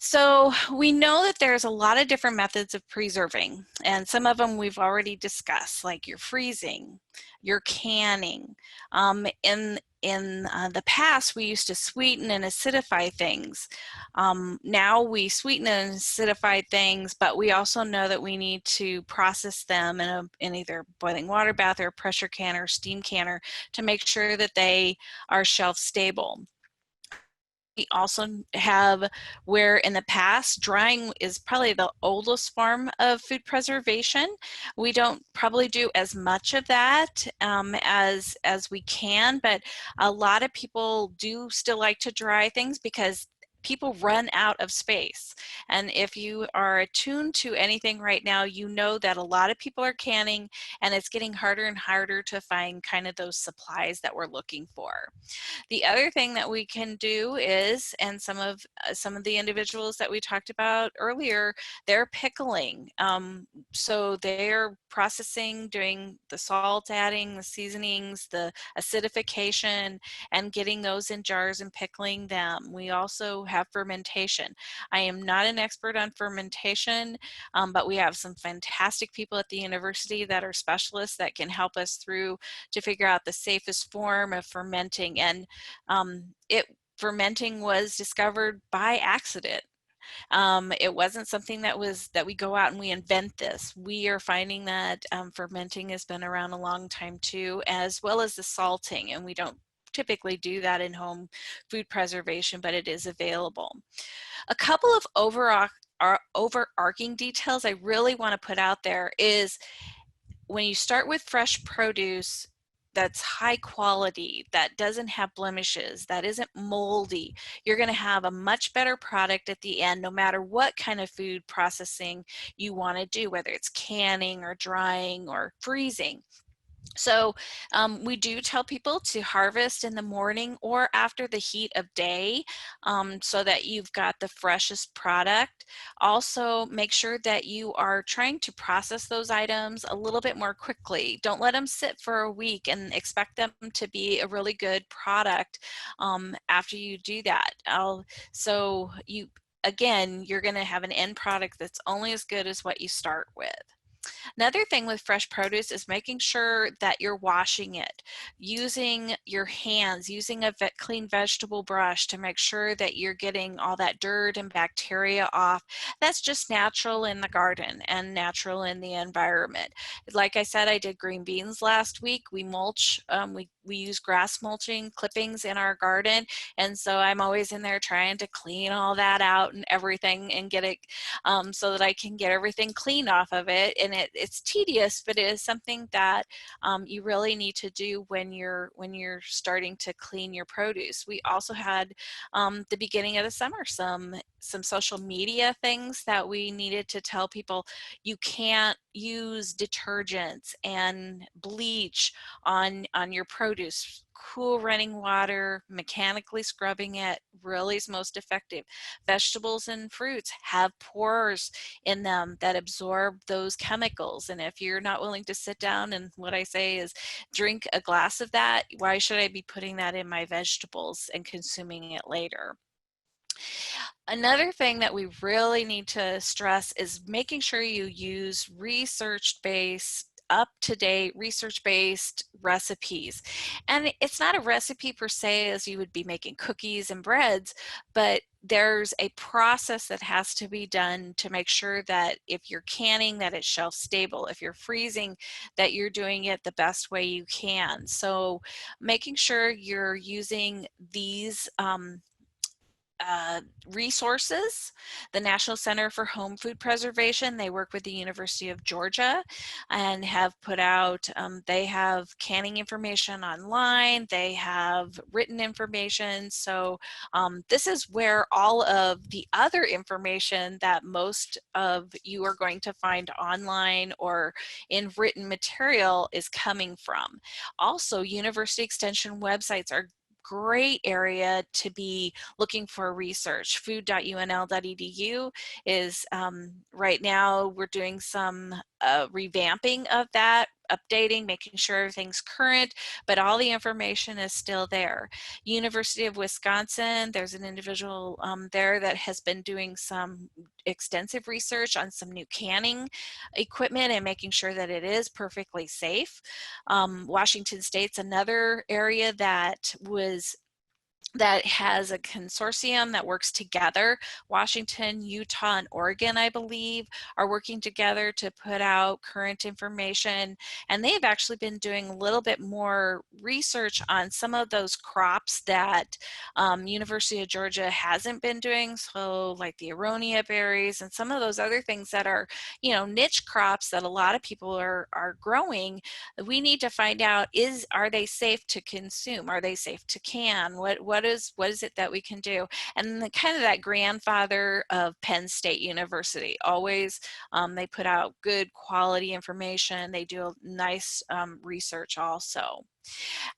So we know that there's a lot of different methods of preserving, and some of them we've already discussed, like your freezing, your canning. In the past, we used to sweeten and acidify things. Now we sweeten and acidify things, but we also know that we need to process them in either boiling water bath or a pressure canner, steam canner, to make sure that they are shelf stable. We also have where in the past drying is probably the oldest form of food preservation. We don't probably do as much of that as we can, but a lot of people do still like to dry things because people run out of space. And if you are attuned to anything right now, you know that a lot of people are canning, and it's getting harder and harder to find kind of those supplies that we're looking for. The other thing that we can do is, and some of the individuals that we talked about earlier, they're pickling. So they're processing, doing the salt adding, the seasonings, the acidification, and getting those in jars and pickling them. We also have fermentation. I am not an expert on fermentation, but we have some fantastic people at the university that are specialists that can help us through to figure out the safest form of fermenting. And fermenting was discovered by accident. It wasn't something that we go out and we invent this. We are finding that fermenting has been around a long time too, as well as the salting, and we don't typically do that in home food preservation, but it is available. A couple of overarching details I really want to put out there is when you start with fresh produce that's high quality, that doesn't have blemishes, that isn't moldy, you're going to have a much better product at the end, no matter what kind of food processing you want to do, whether it's canning or drying or freezing. So we do tell people to harvest in the morning or after the heat of day, so that you've got the freshest product. Also, make sure that you are trying to process those items a little bit more quickly. Don't let them sit for a week and expect them to be a really good product after you do that. Again, you're going to have an end product that's only as good as what you start with. Another thing with fresh produce is making sure that you're washing it, using your hands, using a clean vegetable brush to make sure that you're getting all that dirt and bacteria off. That's just natural in the garden and natural in the environment. Like I said, I did green beans last week. We mulch, we use grass mulching clippings in our garden, and so I'm always in there trying to clean all that out and everything and get it so that I can get everything clean off of it. And it's tedious, but it is something that you really need to do when you're starting to clean your produce. We also had the beginning of the summer some social media things that we needed to tell people. You can't use detergents and bleach on your produce. Cool running water, mechanically scrubbing it really is most effective. Vegetables and fruits have pores in them that absorb those chemicals, and if you're not willing to sit down and, what I say is, drink a glass of that, why should I be putting that in my vegetables and consuming it later? Another thing that we really need to stress is making sure you use research-based, up-to-date, research-based recipes. And it's not a recipe per se as you would be making cookies and breads, but there's a process that has to be done to make sure that if you're canning, that it's shelf stable. If you're freezing, that you're doing it the best way you can. So making sure you're using these resources. The National Center for Home Food Preservation, they work with the University of Georgia and have put out, they have canning information online, they have written information. So this is where all of the other information that most of you are going to find online or in written material is coming from. Also, university extension websites are great area to be looking for research. Food.unl.edu is right now we're doing some revamping of that updating, making sure everything's current, but all the information is still there. University of Wisconsin, there's an individual there that has been doing some extensive research on some new canning equipment and making sure that it is perfectly safe. Washington State's another area that has a consortium that works together. Washington, Utah, and Oregon, I believe, are working together to put out current information. And they've actually been doing a little bit more research on some of those crops that University of Georgia hasn't been doing. So like the aronia berries and some of those other things that are, niche crops that a lot of people are growing. We need to find out, are they safe to consume? Are they safe to can? What is it that we can do? And kind of that grandfather of Penn State University, always they put out good quality information. They do nice research also.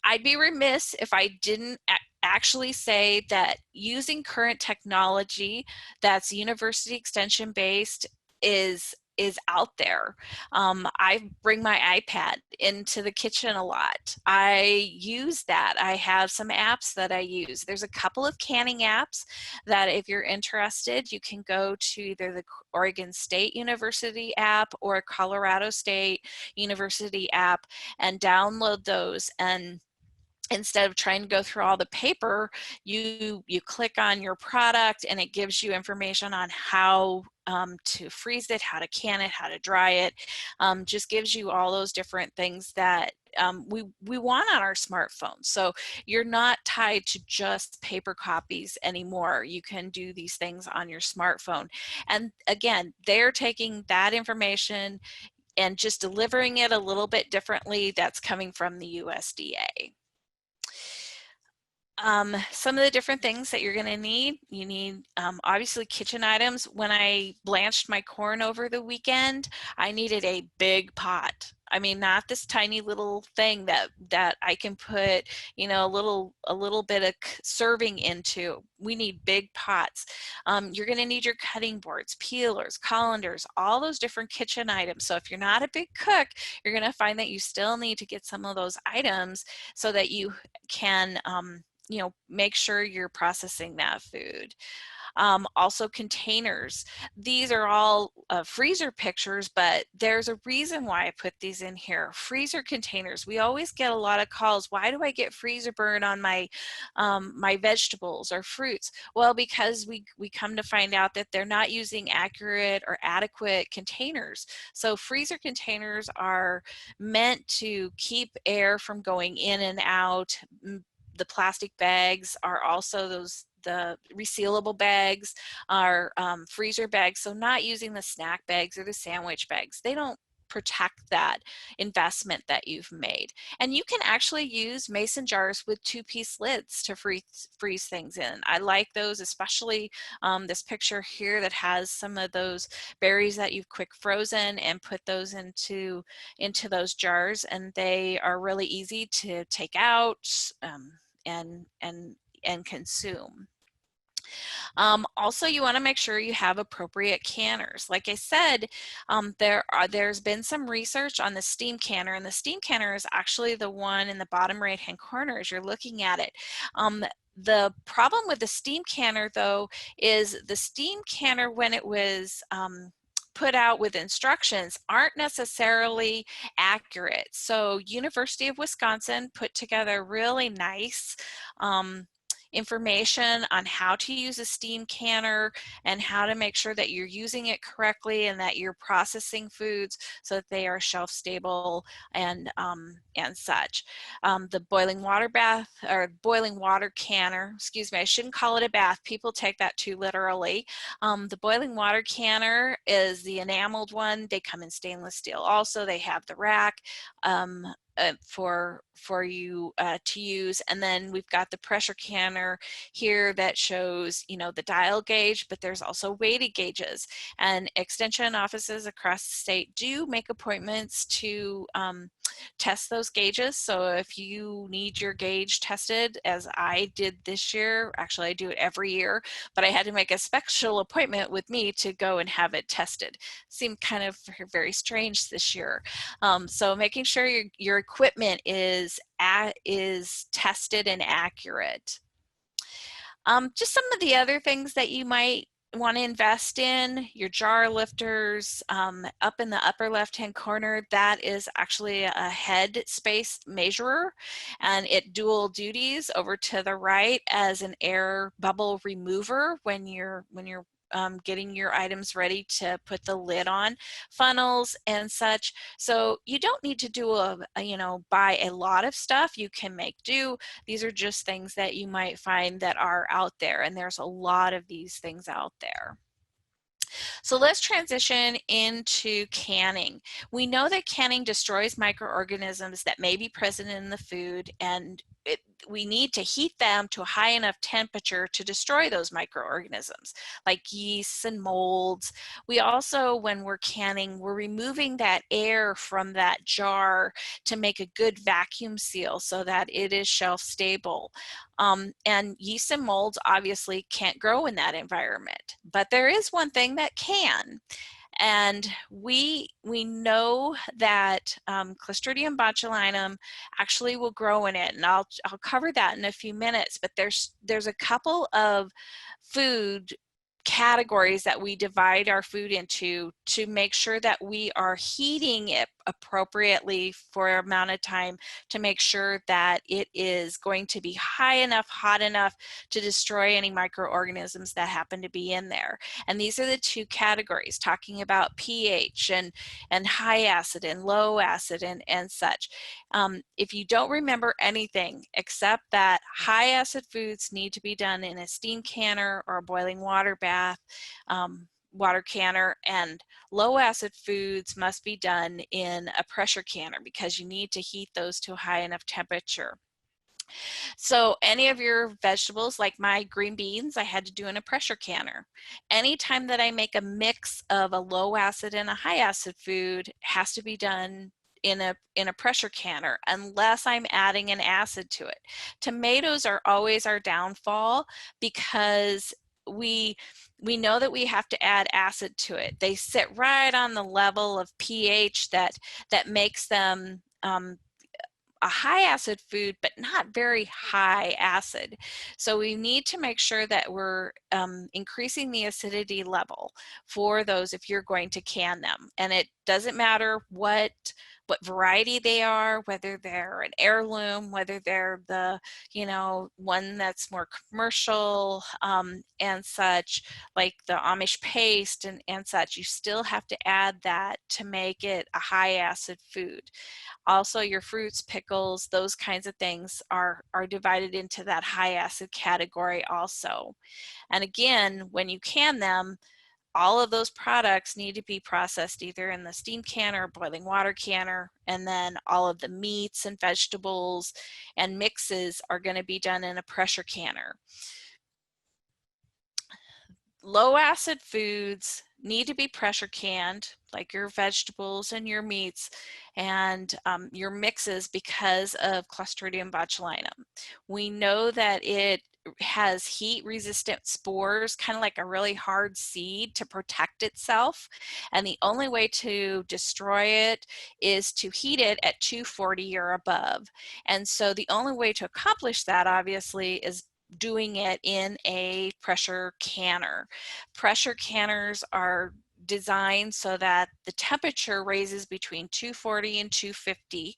I'd be remiss if I didn't actually say that using current technology that's university extension based is out there. I bring my iPad into the kitchen a lot. I use that. I have some apps that I use. There's a couple of canning apps that if you're interested, you can go to either the Oregon State University app or Colorado State University app and download those. And instead of trying to go through all the paper, you click on your product and it gives you information on how to freeze it, how to can it, how to dry it. Just gives you all those different things that we want on our smartphones. So you're not tied to just paper copies anymore. You can do these things on your smartphone. And again, they're taking that information and just delivering it a little bit differently. That's coming from the USDA. Some of the different things that you're going to need, you need obviously kitchen items. When I blanched my corn over the weekend, I needed a big pot. I mean, not this tiny little thing that I can put, a little bit of serving into. We need big pots. You're going to need your cutting boards, peelers, colanders, all those different kitchen items. So if you're not a big cook, you're going to find that you still need to get some of those items so that you can make sure you're processing that food. Also containers. These are all freezer pictures, but there's a reason why I put these in here. Freezer containers. We always get a lot of calls. Why do I get freezer burn on my my vegetables or fruits? Well, because we come to find out that they're not using accurate or adequate containers. So freezer containers are meant to keep air from going in and out. The plastic bags are also the resealable bags are freezer bags. So not using the snack bags or the sandwich bags. They don't protect that investment that you've made. And you can actually use mason jars with 2-piece lids to freeze things in. I like those, especially this picture here that has some of those berries that you've quick frozen and put those into those jars, and they are really easy to take out and consume. Also, you want to make sure you have appropriate canners. Like I said, there's been some research on the steam canner, and the steam canner is actually the one in the bottom right-hand corner as you're looking at it. The problem with the steam canner, though, is the steam canner, when it was put out with instructions, aren't necessarily accurate. So University of Wisconsin put together really nice information on how to use a steam canner and how to make sure that you're using it correctly and that you're processing foods so that they are shelf stable and such. The boiling water bath or boiling water canner, excuse me, I shouldn't call it a bath. People take that too literally. The boiling water canner is the enameled one. They come in stainless steel. Also, they have the rack for you to use, and then we've got the pressure canner here that shows the dial gauge, but there's also weighted gauges, and extension offices across the state do make appointments to test those gauges. So if you need your gauge tested, as I did this year, actually I do it every year, but I had to make a special appointment with me to go and have it tested. Seemed kind of very strange this year. So making sure your equipment is tested and accurate. Just some of the other things that you might want to invest in, your jar lifters. Up in the upper left hand corner, that is actually a Headspace measurer, and it dual duties over to the right as an air bubble remover when you're getting your items ready to put the lid on, funnels and such. So you don't need to do buy a lot of stuff. You can make do. These are just things that you might find that are out there, and there's a lot of these things out there. So let's transition into canning. We know that canning destroys microorganisms that may be present in the food, and we need to heat them to a high enough temperature to destroy those microorganisms like yeasts and molds. We also, when we're canning, we're removing that air from that jar to make a good vacuum seal so that it is shelf stable. And yeast and molds obviously can't grow in that environment, but there is one thing that can. And we know that Clostridium botulinum actually will grow in it, and I'll cover that in a few minutes. But there's a couple of food categories that we divide our food into to make sure that we are heating it appropriately for an amount of time to make sure that it is going to be high enough, hot enough to destroy any microorganisms that happen to be in there. And these are the two categories, talking about pH and high acid and low acid and such. If you don't remember anything except that high acid foods need to be done in a steam canner or a boiling water bath, water canner, and low acid foods must be done in a pressure canner because you need to heat those to a high enough temperature. So any of your vegetables, like my green beans, I had to do in a pressure canner. Anytime that I make a mix of a low acid and a high acid food, has to be done in a pressure canner unless I'm adding an acid to it. Tomatoes are always our downfall because we know that we have to add acid to it. They sit right on the level of pH that makes them a high acid food, but not very high acid. So we need to make sure that we're increasing the acidity level for those if you're going to can them. And it doesn't matter what variety they are, whether they're an heirloom, whether they're the, one that's more commercial and such, like the Amish paste and such. You still have to add that to make it a high acid food. Also, your fruits, pickles, those kinds of things are divided into that high acid category also. And again, when you can them, all of those products need to be processed either in the steam canner or boiling water canner, and then all of the meats and vegetables and mixes are going to be done in a pressure canner. Low acid foods need to be pressure canned, like your vegetables and your meats and your mixes, because of Clostridium botulinum. We know that it has heat resistant spores, kind of like a really hard seed, to protect itself, and the only way to destroy it is to heat it at 240 or above. And so the only way to accomplish that, obviously, is doing it in a pressure canner. Pressure canners are designed so that the temperature raises between 240 and 250,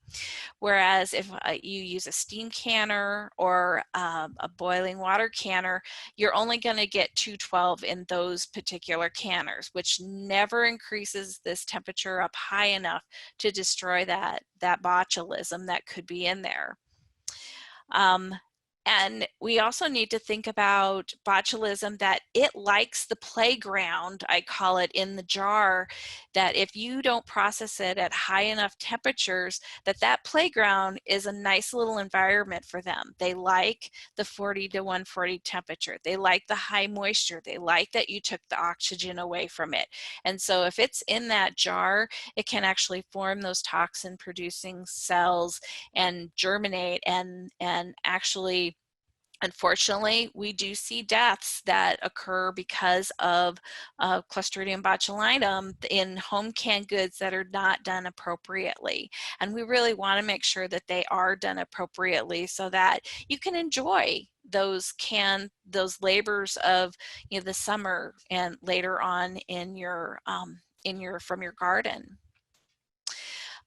whereas if you use a steam canner or a boiling water canner, you're only going to get 212 in those particular canners, which never increases this temperature up high enough to destroy that botulism that could be in there. And we also need to think about botulism, that it likes the playground, I call it, in the jar, that if you don't process it at high enough temperatures, that playground is a nice little environment for them. They like the 40 to 140 temperature. They like the high moisture. They like that you took the oxygen away from it. And so if it's in that jar, it can actually form those toxin producing cells and germinate and actually, unfortunately, we do see deaths that occur because of Clostridium botulinum in home canned goods that are not done appropriately. And we really want to make sure that they are done appropriately so that you can enjoy those labors of, you know, the summer and later on in your from your garden.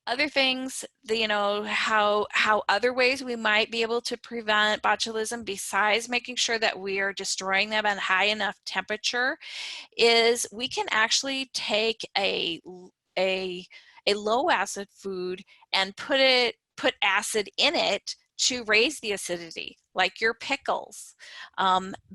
Other things, you know, how other ways we might be able to prevent botulism besides making sure that we are destroying them at high enough temperature is we can actually take a low acid food and put acid in it to raise the acidity, like your pickles,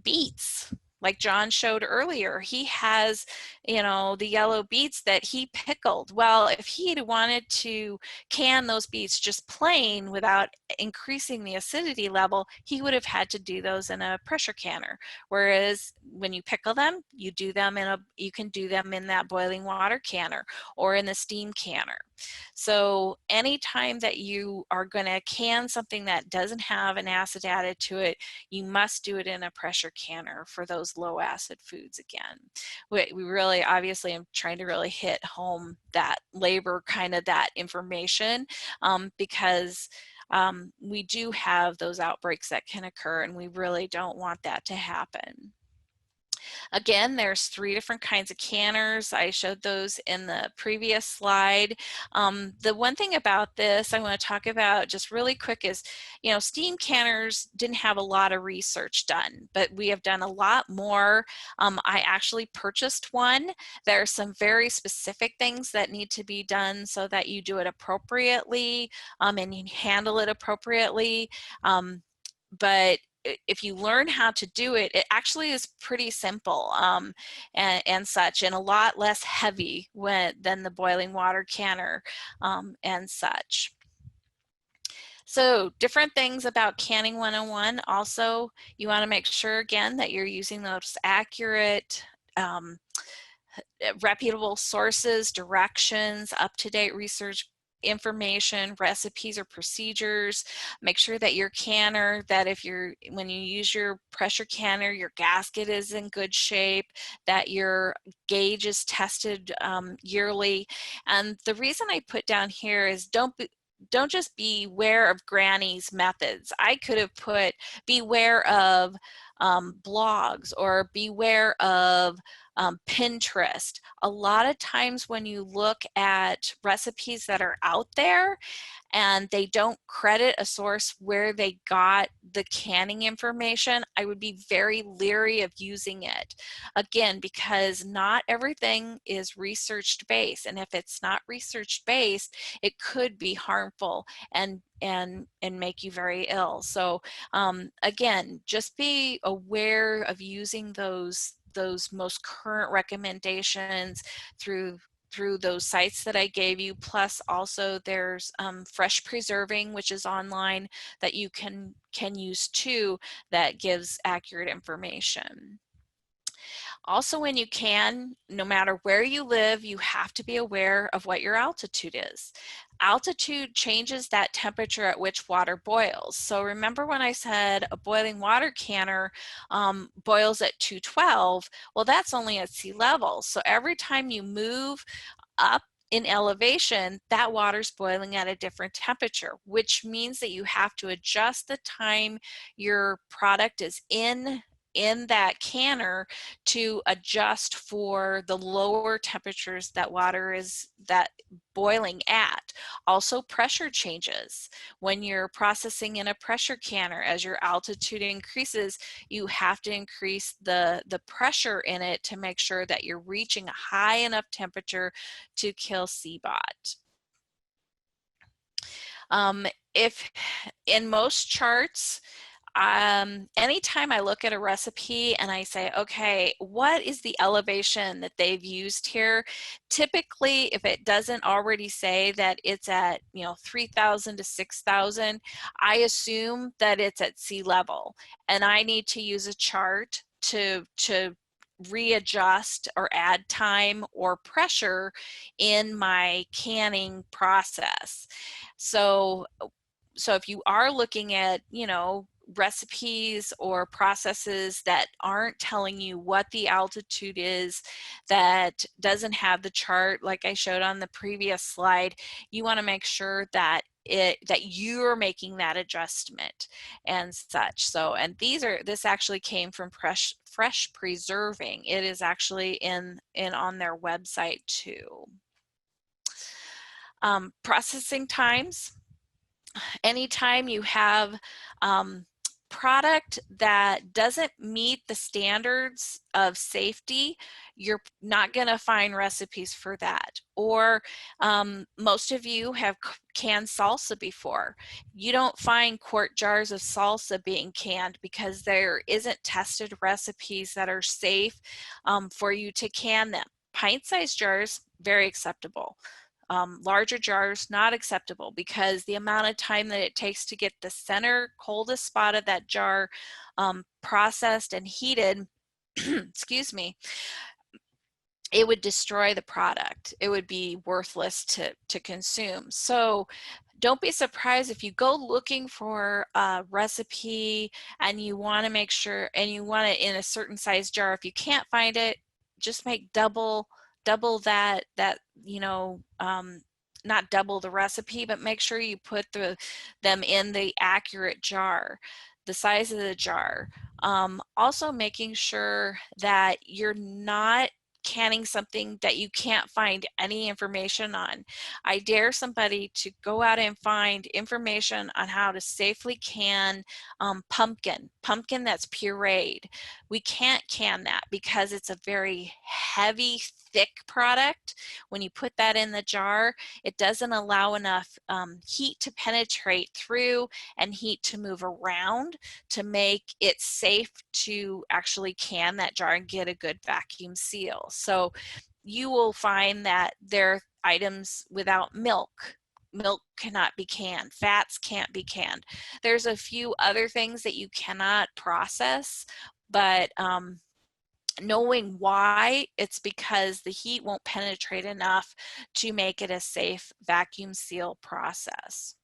beets. Like John showed earlier, he has, you know, the yellow beets that he pickled. Well, if he had wanted to can those beets just plain without increasing the acidity level, he would have had to do those in a pressure canner. Whereas when you pickle them, you can do them in that boiling water canner or in the steam canner. So anytime that you are going to can something that doesn't have an acid added to it, you must do it in a pressure canner for those low acid foods again. We really, obviously, I'm trying to really hit home that labor kind of that information because we do have those outbreaks that can occur, and we really don't want that to happen. Again, there's 3 different kinds of canners. I showed those in the previous slide. The one thing about this I want to talk about just really quick is, you know, steam canners didn't have a lot of research done, but we have done a lot more. I actually purchased one. There are some very specific things that need to be done so that you do it appropriately and you handle it appropriately. But if you learn how to do it, it actually is pretty simple and such, and a lot less heavy than the boiling water canner and such. So different things about Canning 101. Also, you want to make sure again that you're using those accurate reputable sources, directions, up-to-date research information, recipes or procedures. Make sure that your canner, that when you use your pressure canner, your gasket is in good shape, that your gauge is tested yearly. And the reason I put down here is don't just beware of Granny's methods. I could have put beware of blogs or beware of Pinterest. A lot of times when you look at recipes that are out there and they don't credit a source where they got the canning information, I would be very leery of using it. Again, because not everything is research based, and if it's not research based, it could be harmful and make you very ill. So again, just be aware of using those most current recommendations through those sites that I gave you. Plus also there's Fresh Preserving, which is online, that you can use too, that gives accurate information. Also, when you can, no matter where you live, you have to be aware of what your altitude is. Altitude changes that temperature at which water boils. So remember when I said a boiling water canner boils at 212, well, that's only at sea level. So every time you move up in elevation, that water's boiling at a different temperature, which means that you have to adjust the time your product is in that canner to adjust for the lower temperatures that water is boiling at. Also, pressure changes. When you're processing in a pressure canner, as your altitude increases, you have to increase the pressure in it to make sure that you're reaching a high enough temperature to kill CBOT. If in most charts, Anytime I look at a recipe and I say, okay, what is the elevation that they've used here? Typically, if it doesn't already say that it's at, 3,000 to 6,000, I assume that it's at sea level, and I need to use a chart to readjust or add time or pressure in my canning process. So if you are looking at, recipes or processes that aren't telling you what the altitude is, that doesn't have the chart like I showed on the previous slide, you want to make sure that you're making that adjustment and such. So, and this actually came from Fresh Preserving. It is actually in on their website too. Processing times. Anytime you have product that doesn't meet the standards of safety, you're not going to find recipes for that. Or most of you have canned salsa before. You don't find quart jars of salsa being canned because there isn't tested recipes that are safe for you to can them. Pint-sized jars, very acceptable. Larger jars, not acceptable, because the amount of time that it takes to get the center coldest spot of that jar processed and heated, excuse me, it would destroy the product. It would be worthless to consume. So don't be surprised if you go looking for a recipe and you want to make sure, and you want it in a certain size jar. If you can't find it, just make double that not double the recipe, but make sure you put them in the accurate jar, the size of the jar. Also making sure that you're not canning something that you can't find any information on. I dare somebody to go out and find information on how to safely can pumpkin that's pureed. We can't can that because it's a very heavy, thick product. When you put that in the jar, it doesn't allow enough heat to penetrate through and heat to move around to make it safe to actually can that jar and get a good vacuum seal. So you will find that there are items without milk. Milk cannot be canned. Fats can't be canned. There's a few other things that you cannot process, but knowing why, it's because the heat won't penetrate enough to make it a safe vacuum seal process.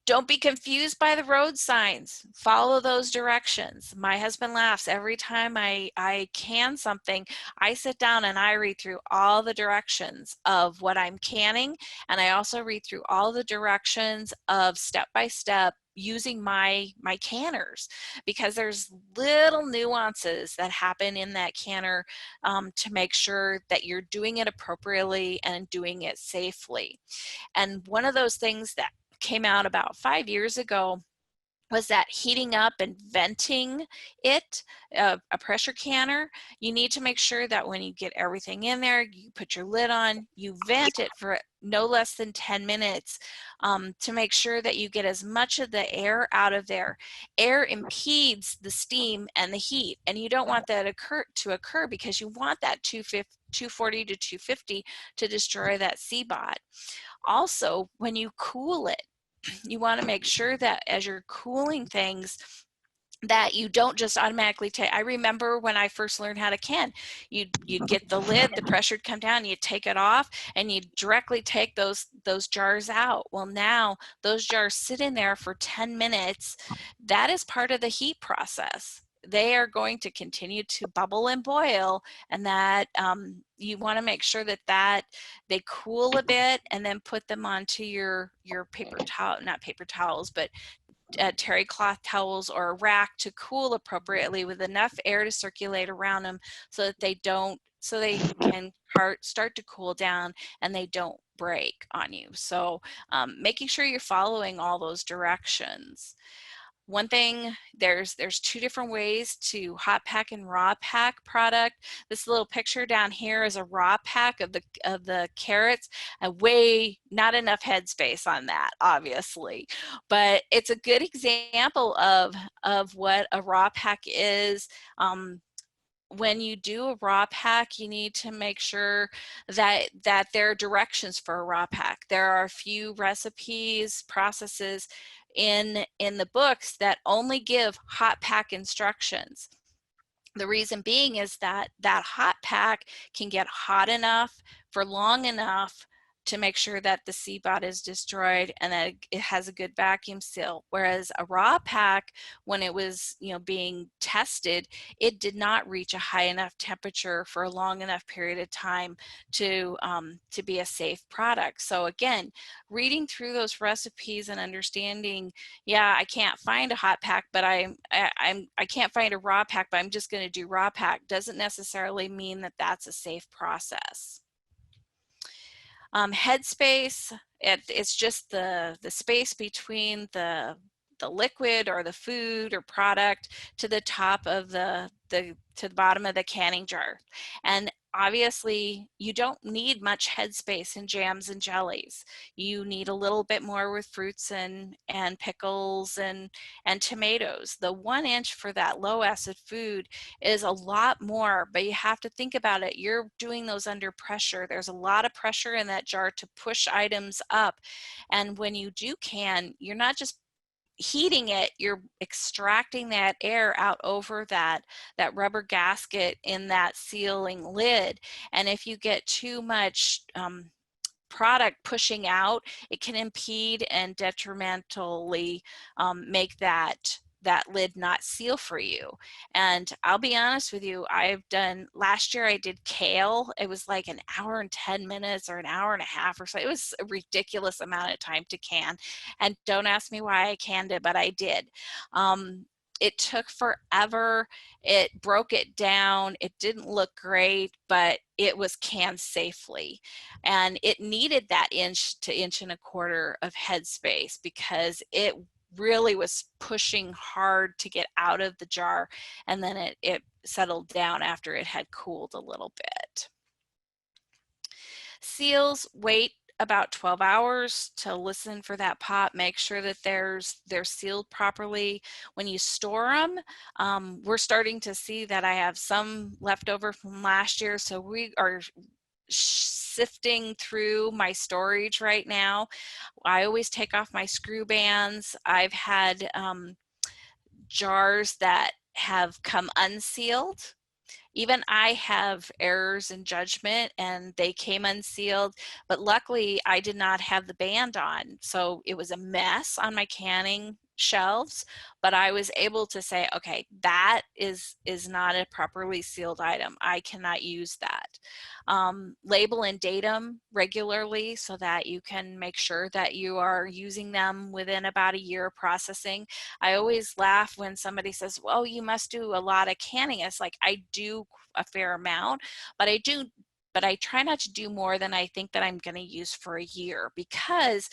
Don't be confused by the road signs. Follow those directions. My husband laughs every time I can something. I sit down and I read through all the directions of what I'm canning, and I also read through all the directions of step by step using my canners, because there's little nuances that happen in that canner to make sure that you're doing it appropriately and doing it safely. And one of those things that came out about 5 years ago was that heating up and venting it, a pressure canner, you need to make sure that when you get everything in there, you put your lid on, you vent it for no less than 10 minutes to make sure that you get as much of the air out of there. Air impedes the steam and the heat, and you don't want that to occur because you want that 240 to 250 to destroy that CBOT. Also, when you cool it, you want to make sure that as you're cooling things, that you don't just automatically take. I remember when I first learned how to can, you'd get the lid, the pressure would come down, you take it off, and you directly take those jars out. Well, now those jars sit in there for 10 minutes. That is part of the heat process. They are going to continue to bubble and boil, and that you want to make sure that they cool a bit, and then put them onto your paper towel, not paper towels, but terry cloth towels or a rack to cool appropriately with enough air to circulate around them so that they can start to cool down and they don't break on you. So making sure you're following all those directions. One thing, there's two different ways to hot pack and raw pack product. This little picture down here is a raw pack of the carrots. Way not enough headspace on that, obviously, but it's a good example of what a raw pack is. When you do a raw pack, you need to make sure that there are directions for a raw pack. There are a few recipes, processes in the books that only give hot pack instructions. The reason being is that that hot pack can get hot enough for long enough to make sure that the CBOT is destroyed and that it has a good vacuum seal. Whereas a raw pack, when it was being tested, it did not reach a high enough temperature for a long enough period of time to be a safe product. So again, reading through those recipes and understanding, yeah, I can't find a hot pack, but I can't find a raw pack, but I'm just going to do raw pack, doesn't necessarily mean that that's a safe process. Headspace, it's just the space between the liquid or the food or product to the top of to the bottom of the canning jar. And obviously you don't need much headspace in jams and jellies. You need a little bit more with fruits and pickles and tomatoes. The 1 inch for that low acid food is a lot more, but you have to think about it. You're doing those under pressure. There's a lot of pressure in that jar to push items up. And when you do can, you're not just heating it, you're extracting that air out over that rubber gasket in that sealing lid. And if you get too much product pushing out, it can impede and detrimentally make that lid not seal for you. And I'll be honest with you, last year I did kale. It was like an hour and 10 minutes or an hour and a half or so. It was a ridiculous amount of time to can. And don't ask me why I canned it, but I did. It took forever. It broke it down. It didn't look great, but it was canned safely. And it needed that 1 to 1.25 inches of headspace because it really was pushing hard to get out of the jar, and then it settled down after it had cooled a little bit. Seals, wait about 12 hours to listen for that pop. Make sure that they're sealed properly. When you store them, we're starting to see that I have some left over from last year, so we are sifting through my storage right now. I always take off my screw bands. I've had jars that have come unsealed. Even I have errors in judgment and they came unsealed, but luckily I did not have the band on. So it was a mess on my canning shelves, but I was able to say, okay, that is not a properly sealed item. I cannot use that. Label and date them regularly so that you can make sure that you are using them within about a year of processing. I always laugh when somebody says, well, you must do a lot of canning. It's like, I do a fair amount, but I try not to do more than I think that I'm going to use for a year, because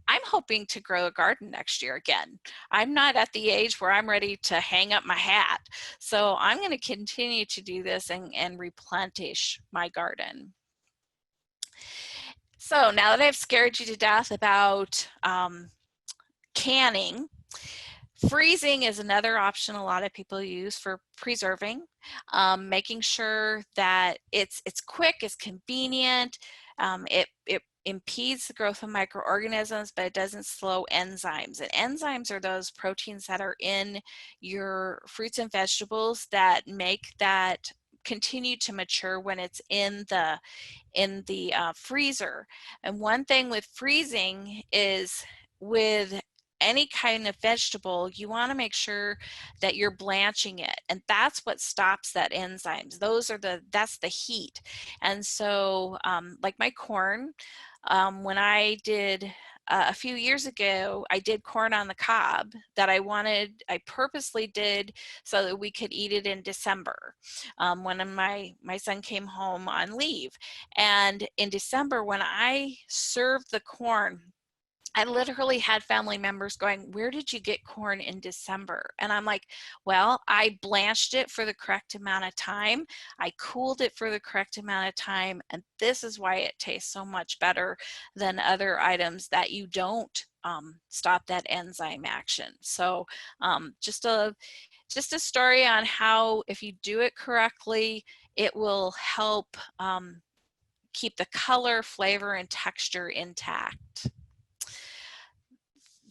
I'm hoping to grow a garden next year again. I'm not at the age where I'm ready to hang up my hat. So I'm going to continue to do this and replenish my garden. So now that I've scared you to death about canning, freezing is another option a lot of people use for preserving, making sure that it's quick, it's convenient, it impedes the growth of microorganisms, but it doesn't slow enzymes. And enzymes are those proteins that are in your fruits and vegetables that make that continue to mature when it's in the freezer. And one thing with freezing is, with any kind of vegetable, you want to make sure that you're blanching it, and that's what stops that enzymes. That's the heat. And so like my corn, when I did a few years ago, I did corn on the cob that I purposely did so that we could eat it in December, when my son came home on leave. And in December, when I served the corn, I literally had family members going, "Where did you get corn in December?" And I'm like, well, I blanched it for the correct amount of time. I cooled it for the correct amount of time. And this is why it tastes so much better than other items that you don't stop that enzyme action. So just a story on how if you do it correctly, it will help keep the color, flavor, and texture intact.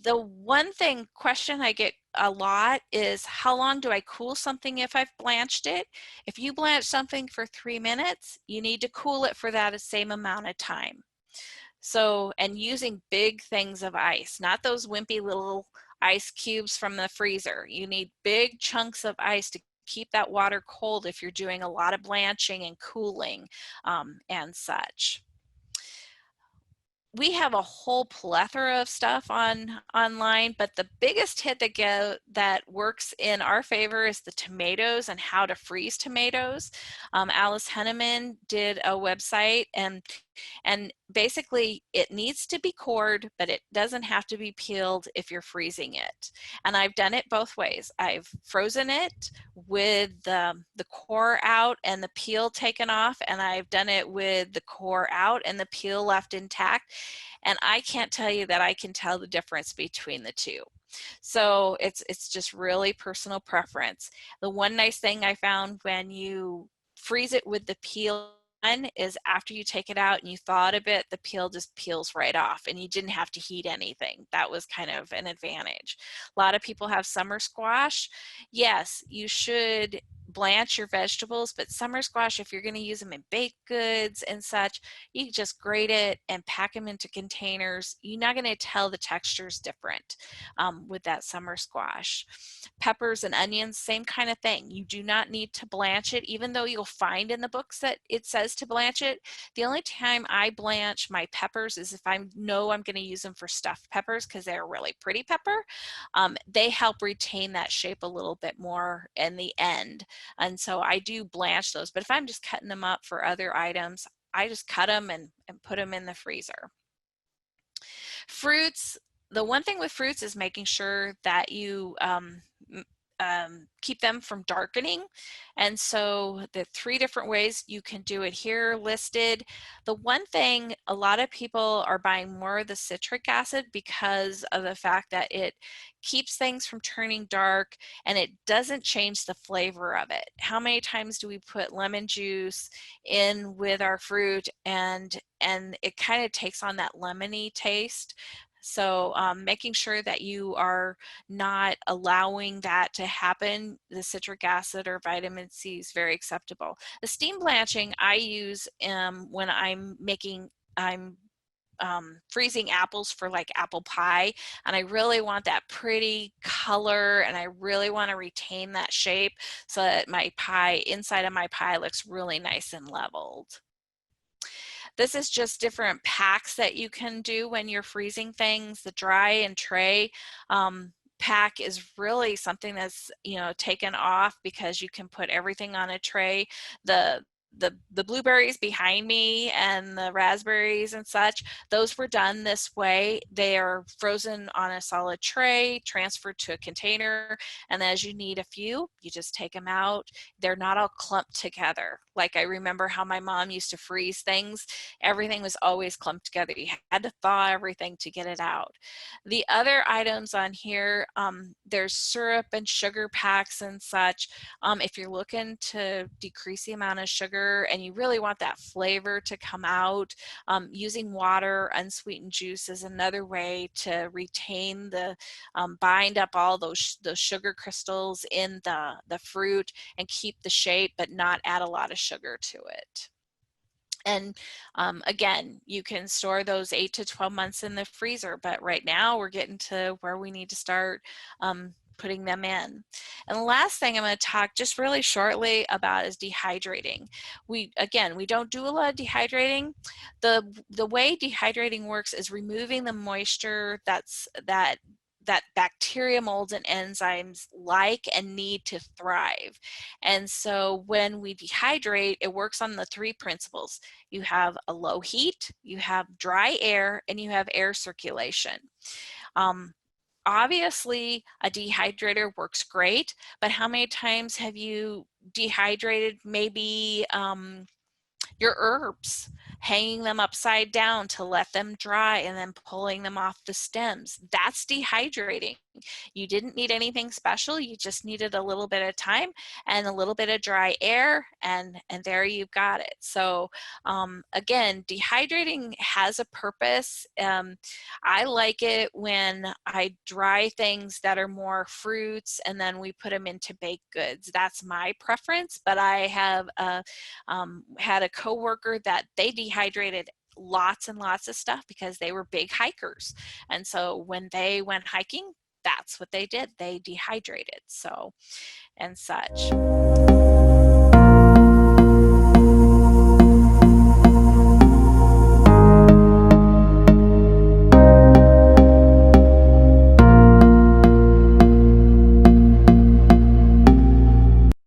The one question I get a lot is, how long do I cool something if I've blanched it? If you blanch something for 3 minutes, you need to cool it for that same amount of time. So, and using big things of ice, not those wimpy little ice cubes from the freezer. You need big chunks of ice to keep that water cold if you're doing a lot of blanching and cooling and such. We have a whole plethora of stuff online, but the biggest hit that works in our favor is the tomatoes and how to freeze tomatoes. Alice Henneman did a website, and basically it needs to be cored, but it doesn't have to be peeled if you're freezing it. And I've done it both ways. I've frozen it with the core out and the peel taken off, and I've done it with the core out and the peel left intact. And I can't tell you that I can tell the difference between the two. So it's just really personal preference. The one nice thing I found when you freeze it with the peel is after you take it out and you thaw it a bit, the peel just peels right off and you didn't have to heat anything. That was kind of an advantage. A lot of people have summer squash. Yes, you should blanch your vegetables, but summer squash, if you're going to use them in baked goods and such, you just grate it and pack them into containers. You're not going to tell the texture's different with that summer squash. Peppers and onions, same kind of thing. You do not need to blanch it, even though you'll find in the books that it says to blanch it. The only time I blanch my peppers is if I know I'm going to use them for stuffed peppers because they're a really pretty pepper. They help retain that shape a little bit more in the end. And so I do blanch those. But if I'm just cutting them up for other items, I just cut them and put them in the freezer. Fruits, the one thing with fruits is making sure that you keep them from darkening. And so the 3 different ways you can do it here listed. The one thing, a lot of people are buying more of the citric acid because of the fact that it keeps things from turning dark and it doesn't change the flavor of it. How many times do we put lemon juice in with our fruit and it kind of takes on that lemony taste? So making sure that you are not allowing that to happen, the citric acid or vitamin C is very acceptable. The steam blanching I use when I'm freezing apples for like apple pie, and I really want that pretty color and I really want to retain that shape so that my pie, inside of my pie, looks really nice and leveled. This is just different packs that you can do when you're freezing things. The dry and tray pack is really something that's, you know, taken off because you can put everything on a tray. The blueberries behind me and the raspberries and such, those were done this way. They are frozen on a solid tray, transferred to a container, and as you need a few, you just take them out. They're not all clumped together. Like I remember how my mom used to freeze things. Everything was always clumped together. You had to thaw everything to get it out. The other items on here, there's syrup and sugar packs and such. If you're looking to decrease the amount of sugar and you really want that flavor to come out, using water, unsweetened juice is another way to retain the, bind up all those sugar crystals in the fruit and keep the shape, but not add a lot of sugar to it. And again, you can store those 8 to 12 months in the freezer, but right now we're getting to where we need to start putting them in. And the last thing I'm going to talk just really shortly about is dehydrating. We don't do a lot of dehydrating. The way dehydrating works is removing the moisture that that bacteria, molds, and enzymes like and need to thrive. And so when we dehydrate, it works on the three principles. You have a low heat, you have dry air, and you have air circulation. Obviously, a dehydrator works great, but how many times have you dehydrated maybe your herbs, hanging them upside down to let them dry and then pulling them off the stems? That's dehydrating. You didn't need anything special. You just needed a little bit of time and a little bit of dry air, and there you got it. So again, dehydrating has a purpose. I like it when I dry things that are more fruits and then we put them into baked goods. That's my preference, but I have had a coworker that they dehydrated lots and lots of stuff because they were big hikers. And so when they went hiking, that's what they did. They dehydrated, so, and such.